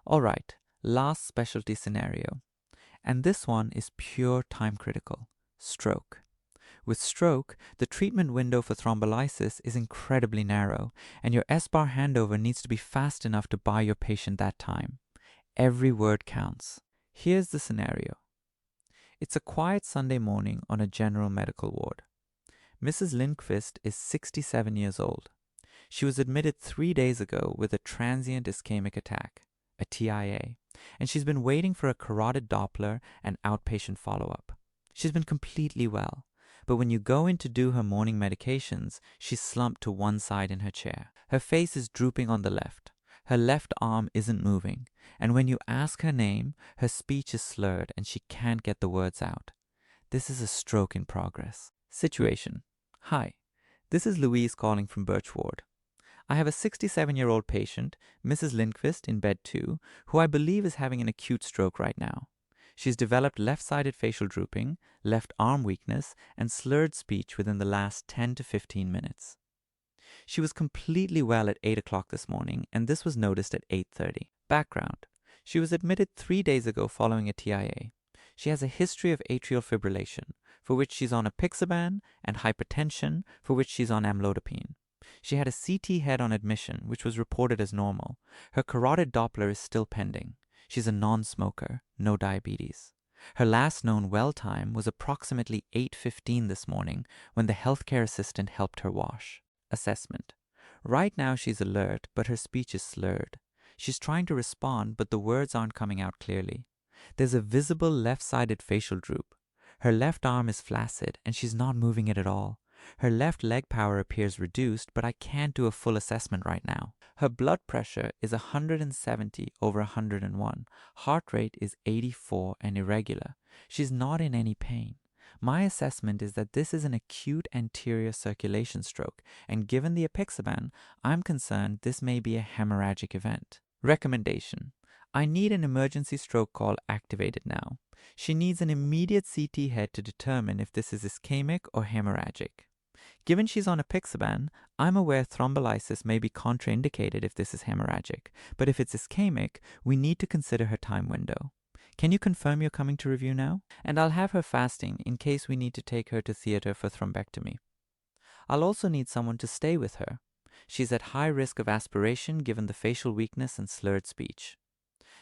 Alright, last specialty scenario. And this one is pure time critical. Stroke. With stroke, the treatment window for thrombolysis is incredibly narrow, and your SBAR handover needs to be fast enough to buy your patient that time. Every word counts. Here's the scenario. It's a quiet Sunday morning on a general medical ward. Mrs. Lindqvist is 67 years old. She was admitted 3 days ago with a transient ischemic attack, a TIA, and she's been waiting for a carotid Doppler and outpatient follow-up. She's been completely well, but when you go in to do her morning medications, she's slumped to one side in her chair. Her face is drooping on the left. Her left arm isn't moving, and when you ask her name, her speech is slurred and she can't get the words out. This is a stroke in progress. Situation. Hi, this is Louise calling from Birch Ward. I have a 67-year-old patient, Mrs. Lindqvist, in bed 2, who I believe is having an acute stroke right now. She's developed left-sided facial drooping, left arm weakness, and slurred speech within the last 10 to 15 minutes. She was completely well at 8 o'clock this morning, and this was noticed at 8:30. Background. She was admitted 3 days ago following a TIA. She has a history of atrial fibrillation, for which she's on apixaban, and hypertension, for which she's on amlodipine. She had a CT head on admission, which was reported as normal. Her carotid Doppler is still pending. She's a non-smoker, no diabetes. Her last known well time was approximately 8:15 this morning when the healthcare assistant helped her wash. Assessment. Right now she's alert, but her speech is slurred. She's trying to respond, but the words aren't coming out clearly. There's a visible left-sided facial droop. Her left arm is flaccid, and she's not moving it at all. Her left leg power appears reduced, but I can't do a full assessment right now. Her blood pressure is 170/101. Heart rate is 84 and irregular. She's not in any pain. My assessment is that this is an acute anterior circulation stroke, and given the apixaban, I'm concerned this may be a hemorrhagic event. Recommendation. I need an emergency stroke call activated now. She needs an immediate CT head to determine if this is ischemic or hemorrhagic. Given she's on apixaban, I'm aware thrombolysis may be contraindicated if this is hemorrhagic, but if it's ischemic, we need to consider her time window. Can you confirm you're coming to review now? And I'll have her fasting in case we need to take her to theater for thrombectomy. I'll also need someone to stay with her. She's at high risk of aspiration given the facial weakness and slurred speech.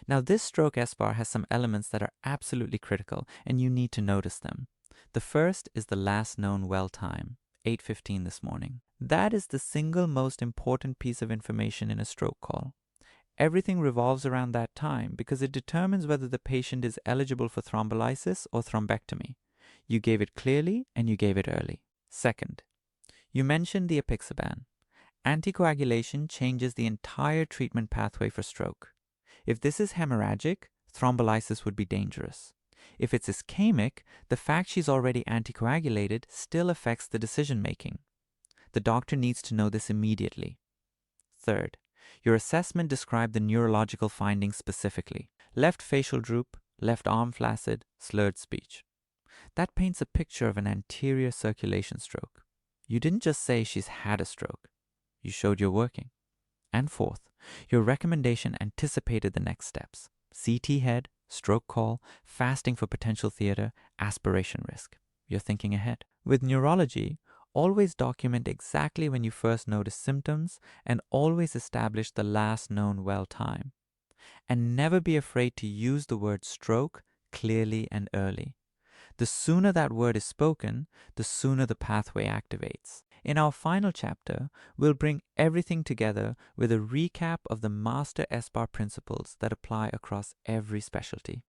Now this stroke SBAR has some elements that are absolutely critical, and you need to notice them. The first is the last known well time, 8:15 this morning. That is the single most important piece of information in a stroke call. Everything revolves around that time because it determines whether the patient is eligible for thrombolysis or thrombectomy. You gave it clearly and you gave it early. Second, you mentioned the apixaban. Anticoagulation changes the entire treatment pathway for stroke. If this is hemorrhagic, thrombolysis would be dangerous. If it's ischemic, the fact she's already anticoagulated still affects the decision-making. The doctor needs to know this immediately. Third, your assessment described the neurological findings specifically. Left facial droop, left arm flaccid, slurred speech. That paints a picture of an anterior circulation stroke. You didn't just say she's had a stroke. You showed you're working. And fourth, your recommendation anticipated the next steps. CT head, stroke call, fasting for potential theater, aspiration risk. You're thinking ahead. With neurology, always document exactly when you first notice symptoms and always establish the last known well time. And never be afraid to use the word stroke clearly and early. The sooner that word is spoken, the sooner the pathway activates. In our final chapter, we'll bring everything together with a recap of the master SBAR principles that apply across every specialty.